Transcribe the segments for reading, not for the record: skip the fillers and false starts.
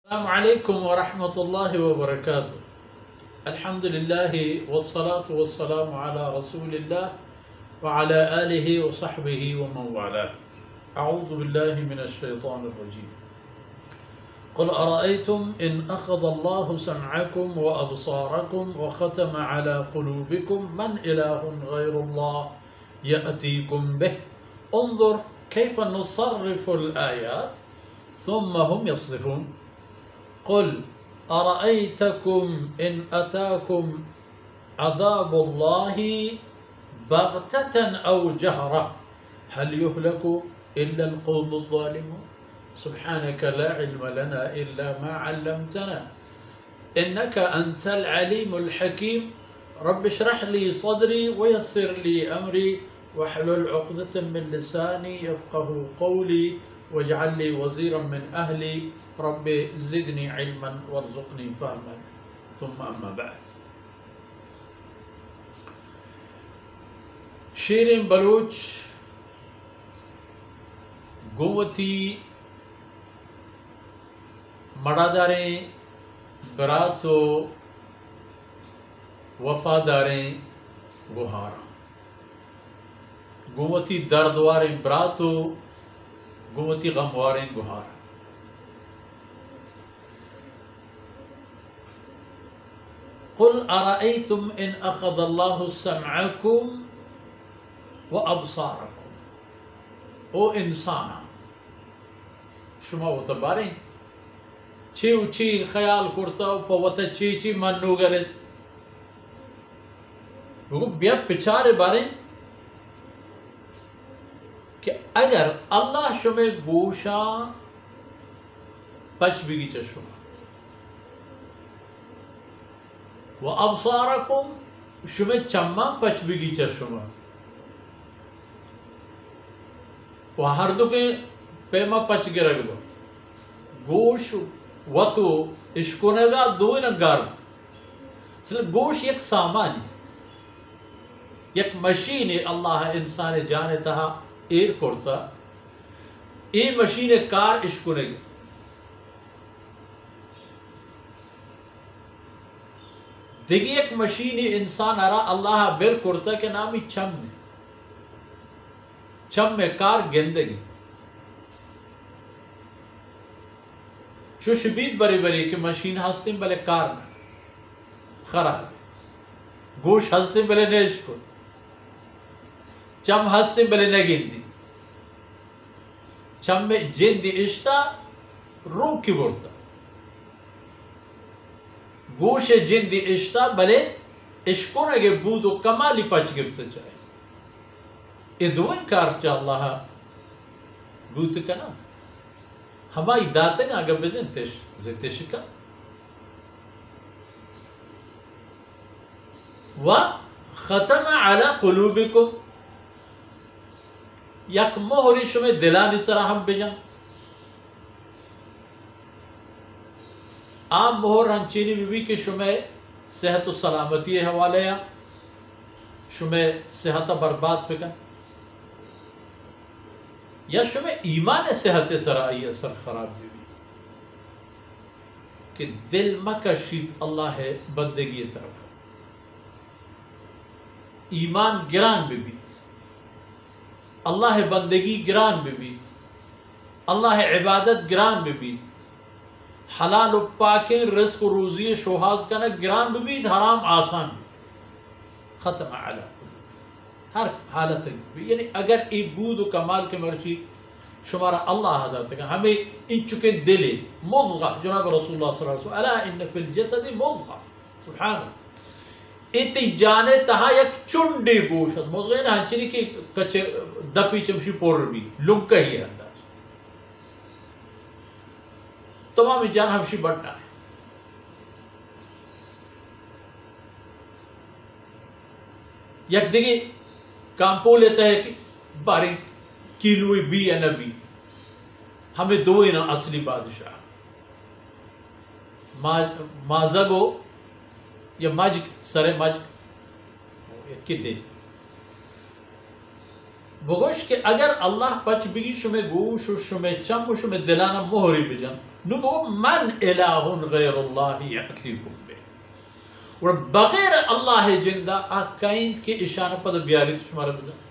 السلام عليكم ورحمة الله وبركاته. الحمد لله والصلاة والسلام على رسول الله وعلى آله وصحبه ومن والاه. أعوذ بالله من الشيطان الرجيم. قل أرأيتم إن أخذ الله سمعكم وأبصاركم وختم على قلوبكم من إله غير الله يأتيكم به انظر كيف نصرف الآيات ثم هم يصرفون. قل أرأيتكم إن أتاكم عذاب الله بغتة أو جهرة هل يهلك إلا القوم الظالمون. سبحانك لا علم لنا إلا ما علمتنا إنك أنت العليم الحكيم. رب اشرح لي صدري ويسر لي أمري واحلل عقدة من لساني يفقه قولي واجعل لي وزيرا من أهلي رب زدني علما وارزقني فهما ثم أما بعد. شیرین بلوچ گوتی مڑاداریں براتو وفاداریں گوہارا گوتی دردواریں براتو گوتی غمواریں گوہارا. قل أرأيتم إن أخذ الله سمعكم وأبصاركم. او انسانا شما وتبارين چی و چی خیال کرتا و پوتا چی چی منو گرد بگو بیا پچارے بارے کہ اگر اللہ شما گوشا پچ بگی چشما و ابصارکم شما چما پچ بگی چشما و ہر دو کے پیما پچ گرگ لو گوش و تو اشکونگا دوئی نگار گوش یک سامانی یک مشین اللہ انسان جانے تہا ایر کرتا ای مشین کار اشکونگ دیگی ایک مشین انسان ارا اللہ بیر کرتا کہ نامی چم میں چم میں کار گندگی چوش بید بری بری کہ مشین ہستیں بلے کار نہ خراب گوش ہستیں بلے نیش کن چم ہستیں بلے نگندی چم میں جندی اشتا رو کی بورتا گوش جندی اشتا بلے اشکون اگے بود و کمالی پچ گفتا چاہے یہ دوئن کار چاہ اللہ بود کنا ہمائی داتیں اگر بزنتش زتش کا و ختم علی قلوبکم یک مہری شمی دلانی سراہم بجن عام مہر ہنچینی بھی کہ شمی صحت و سلامتی حوالے یا شمی صحت برباد فکن یا شمی ایمان صحت سرائی اثر خراب بھی کہ دل مکشید اللہ ہے بندگی طرف ایمان گران بھی اللہ بندگی گران بھی اللہ عبادت گران بھی حلال و پاکیں رزق و روزی شوہاز کا نا گران بھی حرام آسان بھی ختم علی قلوب ہر حالت بھی یعنی اگر ای بود و کمال کے مرچی شمارا اللہ حضرت کا ہمیں ان چکے دلے مضغہ جناب رسول اللہ صلی اللہ علیہ وسلم الا ان فی الجسد مضغہ سبحان اللہ اتی جانے تہا یک چنڈی گوشت مضغہ نا ہنچنی کی کچے دپی چمشی پور بھی لنکہ ہی انداز تمام جان ہمشی بڑھنا ہے. یک دیگی کامپو لیتا ہے کہ باریں کیلوئی بی یا نبی ہمیں دوئی نا اصلی بادشاہ مازگو یا مجگ سر مجگ کی دن بگوش کہ اگر اللہ پچ بگی شمی گوش و شمی چم و شمی دلانا مہری بجن نمو من الہ غیر اللہ یأتیکم بے اور بغیر اللہ جندہ آکائند کے اشانہ پدہ بیاری تو شمارا بجن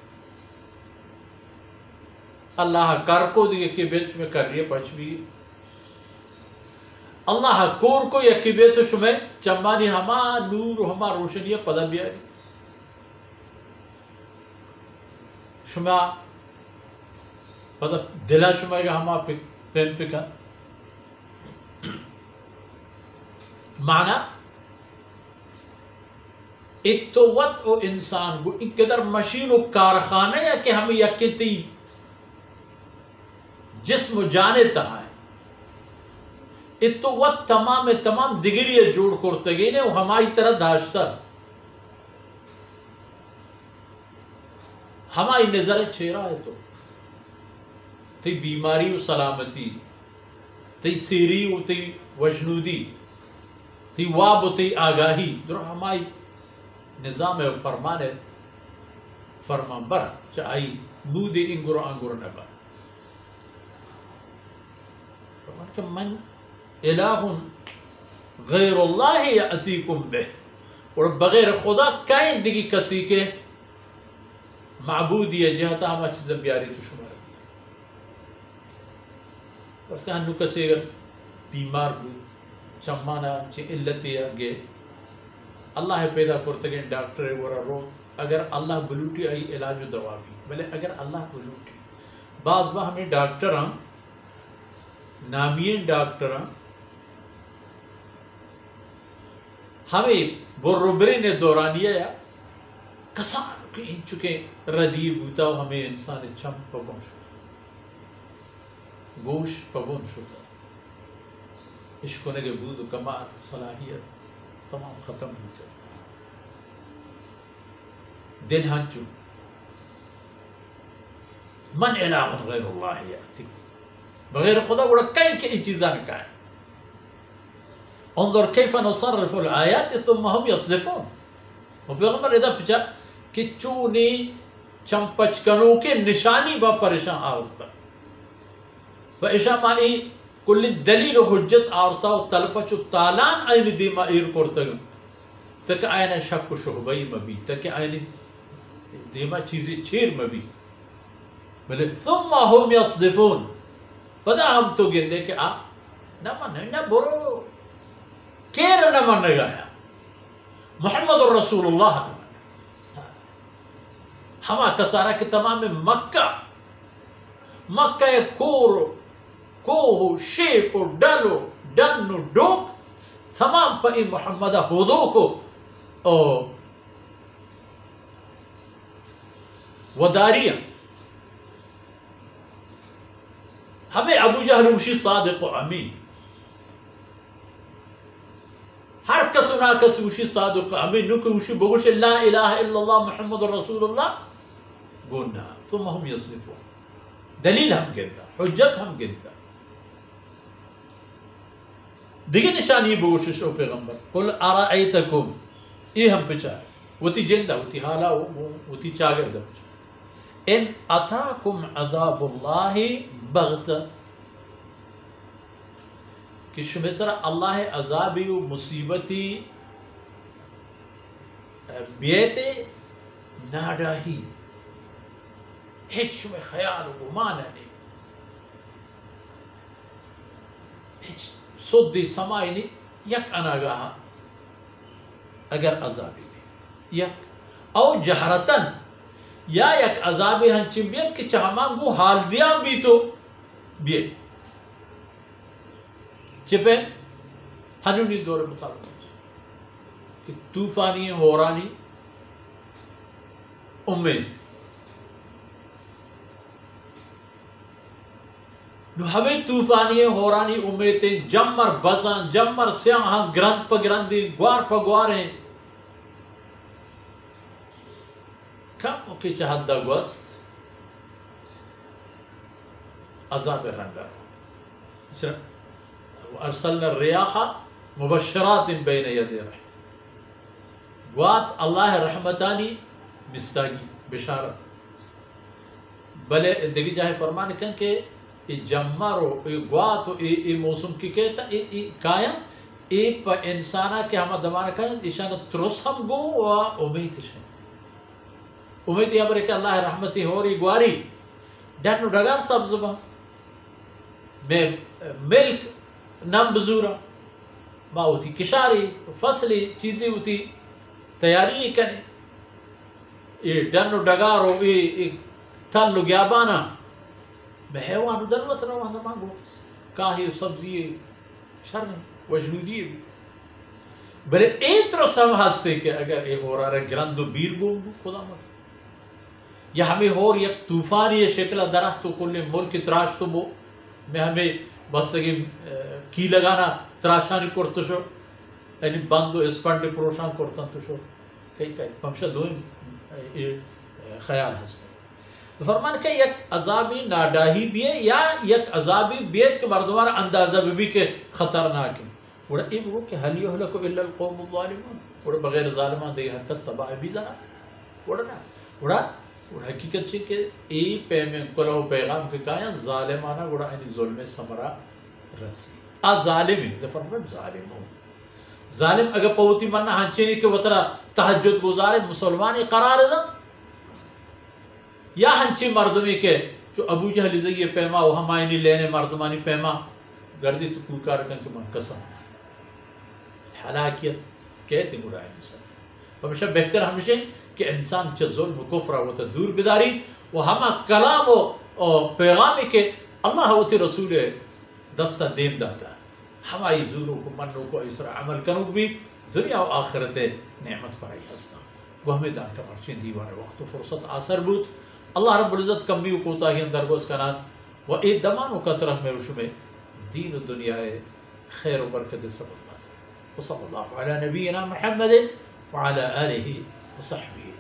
اللہ کر کو دیگه که بیت شما کریه پچ بھی اللہ کور کو یکی بیت شما چمانی ہما نور و ہما روشنی پدہ بیاری شما پدہ دلہ شما گا ہما پین پکن معنی اتوت او انسان گو اقدر مشین و کارخانہ یا کہ ہمیں یکی تی جسم و جانے تہائیں اتو وقت تمام دگریہ جوڑ کرتے گئے نے وہ ہماری طرح داشتا ہماری نظر چھیرا ہے تو تی بیماری و سلامتی تی سیری و تی وجنودی تی واب و تی آگاہی در ہماری نظام و فرمان بر چاہی نود انگرو نبا کہ من الہ غیر اللہ یأتیکم بہ اور بغیر خدا کائن دیگی کسی کے معبودی ہے جہتا ہما چیزیں بیاری تو شمار بس کہ ہنو کسی اگر بیمار بود چمانا چی علتی گے اللہ پیدا کرتے گئے ڈاکٹر گورا رو اگر اللہ بلوٹی آئی علاج و دوا بھی بلے اگر اللہ بلوٹی بعض با ہمیں ڈاکٹر ہم نامین ڈاکٹر ہمیں بروبری نے دورانیہ یا کسان کے ان چکے ردیب ہوتا ہمیں انسان چم پبون شتا گوش پبون شتا عشق نگے بود و کمال صلاحیت تمام ختم ہوتا دل ہنچو من الہ غیر اللہ یأتیکم بغیر خدا گوڑا کئی کئی چیزان کا ہے انظر کیف نصرف الآیات ثم هم یصدفون وہ پیغمبر ادا پچا کہ چونی چمپچکنوں کے نشانی با پریشان آورتا و اشا مائی کل دلیل و حجت آورتا و تلپچو تالان آئین دیما ایر کرتا گا تک آئین شک و شہبائی مبی تک آئین دیما چیزی چیر مبی بلے ثم هم یصدفون پدا ہم تو گندے کہ آپ نہ من برو کیر نہ من گایا محمد الرسول اللہ ہما کسارا کہ تمام مکہ کور کوہ شیپ ڈلو ڈن ڈوک تمام پئی محمد ہودو کو وداریاں ہمیں ابو جہل اوشی صادق و امین ہر کس و ناکس اوشی صادق و امین نوکے اوشی بگوش لا الہ الا اللہ محمد رسول اللہ گونا ثم ہم یصدفون دلیل ہم گندہ حجت ہم گندہ دیگه نشانی بگوش شو پیغمبر قل ارائیتکم یہ ہم پچھا وہ تی جندہ وہ تی حالا وہ تی چاگر دا پچھا ان اتاکم عذاب اللہ بغتا کہ شمی سر اللہ عذابی و مصیبتی بیتے ناڈاہی ہیچ شمی خیال و گمانا نہیں ہیچ صدی سمائی نہیں یک اناگاہا اگر عذابی بھی یک او جہرتن یا یک عذابی ہنچن بیت کہ چاہمان گو حال دیاں بھی تو بیت چپے ہنونی دور مطابق کہ طوفانی ہورانی امید نو ہمیں طوفانی ہورانی امیدیں جمر بزن جمر سیاہاں گرند پا گرندی گوار پا گوار ہیں کم کی چاہت دا گوست عذاب رنگر ارسلنا الریاح مبشرات بین ید رحم وات اللہ رحمتانی مستاگی بشارت بلے دیکھی جائے فرمان کن کہ جمرو گواتو موسم کی کہتا کایا پا انسانا کہ ہما دمانا کایا ایشان ترس ہم گو و امید شن امید یا برے کہ اللہ رحمتی ہوری گواری ڈنو ڈگار سبز با میں ملک نم بزورا ما ہوتی کشاری فصلی چیزیں ہوتی تیاری کنے یہ ڈنو ڈگارو تھلو گیابانا میں حیوانو دلوت روانا مانگو کاہی سبزی شرنی وجنودی بھی بلے ایترو سم ہستے کہ اگر ایک ہو رہا ہے گرندو بیر گونگو خدا مر یا ہمیں ہور یک طوفانی شکل درخت تو کل ملک تراش تو بو میں ہمیں بس لگی کی لگانا تراشانی کرتو شو یعنی بندو اسپنڈ پروشان کرتن تو شو کئی پمشہ دوئیں خیال ہستے فرمان کہ یک عذابی ناداہی بھی ہے یا یک عذابی بیت کے مردمار اندازہ بھی کہ خطرناک ہے وڑا ای وہ کہ حل یہلکو الا القوم الظالمون وڑا بغیر ظالمان دے ہر کس تباہ بھی ذرا وڑا نا وڑا حقیقت سے کہ ای پیمن کلو پیغام کے کہاں ظالمانا وڑا اینی ظلم سمرا رسی ظالمی تو فرمان ظالمون ظالم اگر پوتی مننا ہنچینی کہ وطرہ تحجد گزارے مسلمانی قرار دا یا ہنچی مردمی کے جو ابو جہل زیے پیما و ہمائنی لینے مردمانی پیما گردی تو کوئی کار کن کہ من قسم حلاکیت کہتے مرائے نسل ہمیشہ بہتر ہمیشہ کہ انسان چھ ظلم و کفر ہوتا دور بداری و ہما کلام و پیغامی کے اللہ و تی رسول دستہ دیم داتا ہمائی زوروں کو منوں کو اسرا عمل کنوں بھی دنیا و آخرت نعمت پر آئی ہستا وہ ہمیں دان کا مرچین دیوان وقت و فرصت آثر بود اللہ رب العزت کمی و کوتاہی درگوز کنات و اے دمان و کترہ میں رشمے دین و دنیا خیر و برکت سبب بات وصلی اللہ علی نبینا محمد وعلى آلہ وصحبہ